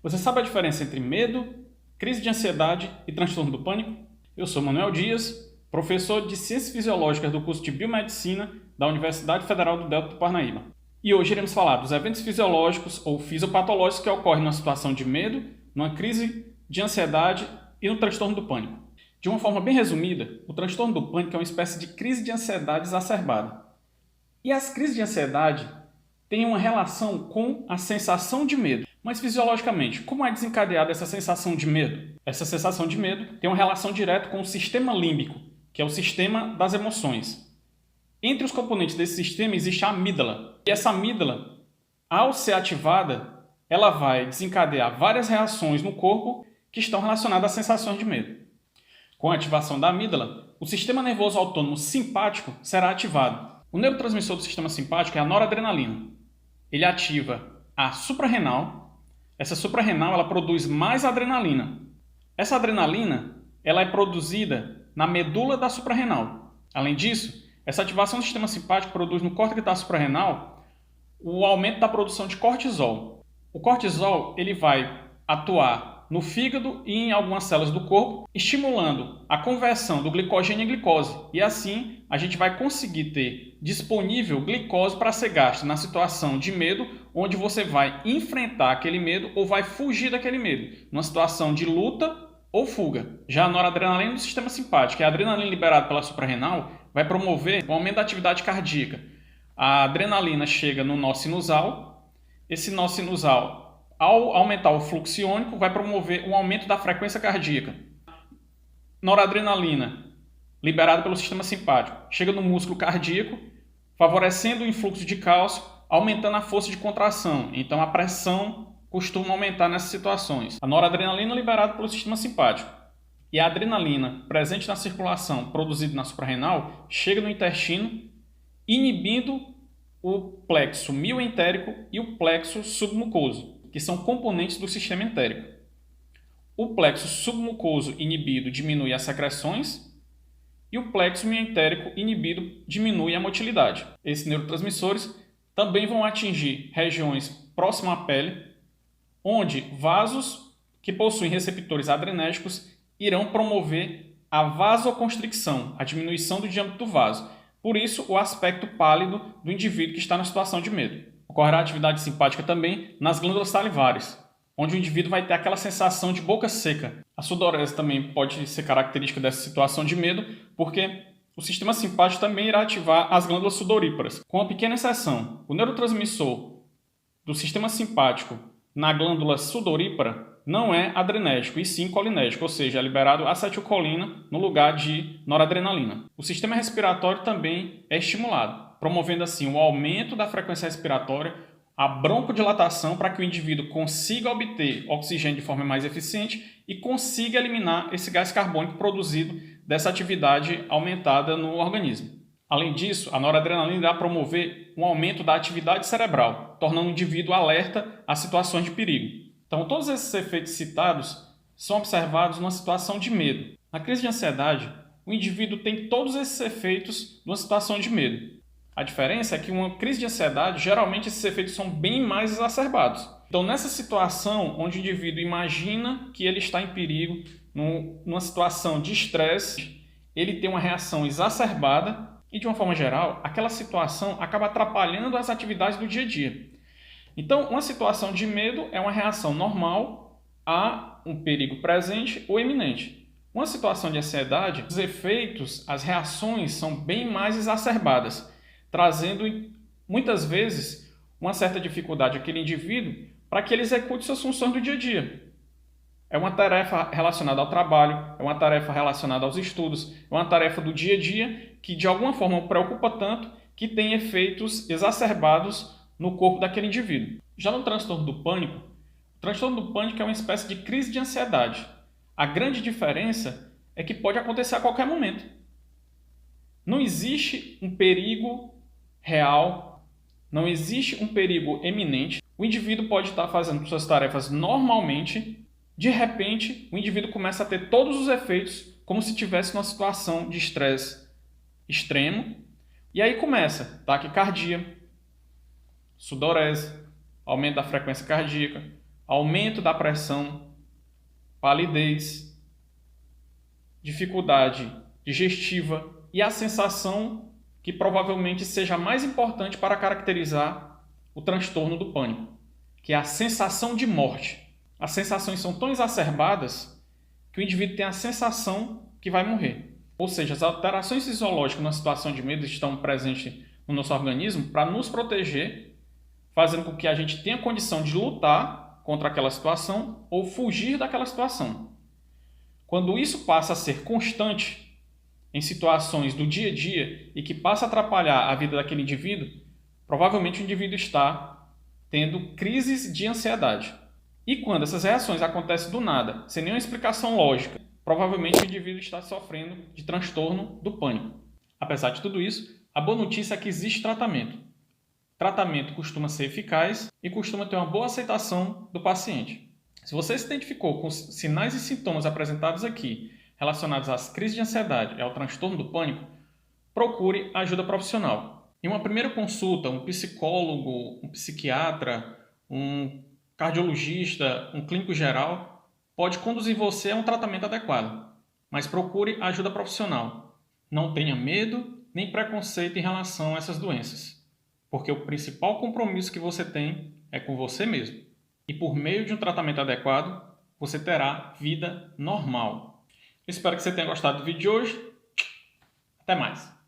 Você sabe a diferença entre medo, crise de ansiedade e transtorno do pânico? Eu sou Manuel Dias, professor de Ciências Fisiológicas do curso de Biomedicina da Universidade Federal do Delta do Parnaíba. E hoje iremos falar dos eventos fisiológicos ou fisiopatológicos que ocorrem numa situação de medo, numa crise de ansiedade e no transtorno do pânico. De uma forma bem resumida, o transtorno do pânico é uma espécie de crise de ansiedade exacerbada. E as crises de ansiedade têm uma relação com a sensação de medo. Mas fisiologicamente, como é desencadeada essa sensação de medo? Essa sensação de medo tem uma relação direta com o sistema límbico, que é o sistema das emoções. Entre os componentes desse sistema existe a amígdala. E essa amígdala, ao ser ativada, ela vai desencadear várias reações no corpo que estão relacionadas às sensações de medo. Com a ativação da amígdala, o sistema nervoso autônomo simpático será ativado. O neurotransmissor do sistema simpático é a noradrenalina. Ele ativa a suprarrenal. Essa suprarrenal ela produz mais adrenalina. Essa adrenalina ela é produzida na medula da suprarrenal. Além disso, essa ativação do sistema simpático produz no córtex da suprarrenal o aumento da produção de cortisol. O cortisol ele vai atuar no fígado e em algumas células do corpo, estimulando a conversão do glicogênio em glicose. E assim, a gente vai conseguir ter disponível glicose para ser gasta na situação de medo, onde você vai enfrentar aquele medo ou vai fugir daquele medo, numa situação de luta ou fuga. Já a noradrenalina do sistema simpático, que é a adrenalina liberada pela suprarrenal, vai promover o aumento da atividade cardíaca. A adrenalina chega no nó sinusal, esse nó sinusal, ao aumentar o fluxo iônico, vai promover um aumento da frequência cardíaca. Noradrenalina, liberada pelo sistema simpático, chega no músculo cardíaco, favorecendo o influxo de cálcio, aumentando a força de contração. Então, a pressão costuma aumentar nessas situações. A noradrenalina liberada pelo sistema simpático e a adrenalina presente na circulação, produzida na suprarrenal, chega no intestino, inibindo o plexo mioentérico e o plexo submucoso, que são componentes do sistema entérico. O plexo submucoso inibido diminui as secreções e o plexo mioentérico inibido diminui a motilidade. Esses neurotransmissores também vão atingir regiões próximas à pele, onde vasos que possuem receptores adrenérgicos irão promover a vasoconstricção, a diminuição do diâmetro do vaso. Por isso, o aspecto pálido do indivíduo que está na situação de medo. Ocorrerá atividade simpática também nas glândulas salivares, onde o indivíduo vai ter aquela sensação de boca seca. A sudorese também pode ser característica dessa situação de medo, porque o sistema simpático também irá ativar as glândulas sudoríparas. Com uma pequena exceção, o neurotransmissor do sistema simpático na glândula sudorípara não é adrenérgico, e sim colinérgico, ou seja, é liberado acetilcolina no lugar de noradrenalina. O sistema respiratório também é estimulado, promovendo assim o aumento da frequência respiratória, a broncodilatação para que o indivíduo consiga obter oxigênio de forma mais eficiente e consiga eliminar esse gás carbônico produzido dessa atividade aumentada no organismo. Além disso, a noradrenalina irá promover um aumento da atividade cerebral, tornando o indivíduo alerta a situações de perigo. Então, todos esses efeitos citados são observados numa situação de medo. Na crise de ansiedade, o indivíduo tem todos esses efeitos numa situação de medo. A diferença é que uma crise de ansiedade, geralmente esses efeitos são bem mais exacerbados. Então, nessa situação onde o indivíduo imagina que ele está em perigo, numa situação de estresse, ele tem uma reação exacerbada e, de uma forma geral, aquela situação acaba atrapalhando as atividades do dia a dia. Então, uma situação de medo é uma reação normal a um perigo presente ou iminente. Uma situação de ansiedade, os efeitos, as reações são bem mais exacerbadas, trazendo muitas vezes uma certa dificuldade àquele indivíduo para que ele execute suas funções do dia a dia. É uma tarefa relacionada ao trabalho, é uma tarefa relacionada aos estudos, é uma tarefa do dia a dia que de alguma forma o preocupa tanto que tem efeitos exacerbados no corpo daquele indivíduo. Já no transtorno do pânico, o transtorno do pânico é uma espécie de crise de ansiedade. A grande diferença é que pode acontecer a qualquer momento. Não existe um perigo real, não existe um perigo eminente. O indivíduo pode estar fazendo suas tarefas normalmente, de repente o indivíduo começa a ter todos os efeitos como se estivesse numa situação de estresse extremo, e aí começa taquicardia, sudorese, aumento da frequência cardíaca, aumento da pressão, palidez, dificuldade digestiva e a sensação que provavelmente seja a mais importante para caracterizar o transtorno do pânico, que é a sensação de morte. As sensações são tão exacerbadas que o indivíduo tem a sensação que vai morrer. Ou seja, as alterações fisiológicas na situação de medo estão presentes no nosso organismo para nos proteger, fazendo com que a gente tenha condição de lutar contra aquela situação ou fugir daquela situação. Quando isso passa a ser constante em situações do dia a dia e que passa a atrapalhar a vida daquele indivíduo, provavelmente o indivíduo está tendo crises de ansiedade. E quando essas reações acontecem do nada, sem nenhuma explicação lógica, provavelmente o indivíduo está sofrendo de transtorno do pânico. Apesar de tudo isso, a boa notícia é que existe tratamento. O tratamento costuma ser eficaz e costuma ter uma boa aceitação do paciente. Se você se identificou com os sinais e sintomas apresentados aqui relacionados às crises de ansiedade e ao transtorno do pânico, procure ajuda profissional. Em uma primeira consulta, um psicólogo, um psiquiatra, um cardiologista, um clínico geral pode conduzir você a um tratamento adequado, mas procure ajuda profissional. Não tenha medo nem preconceito em relação a essas doenças, porque o principal compromisso que você tem é com você mesmo. E por meio de um tratamento adequado, você terá vida normal. Espero que você tenha gostado do vídeo de hoje. Até mais!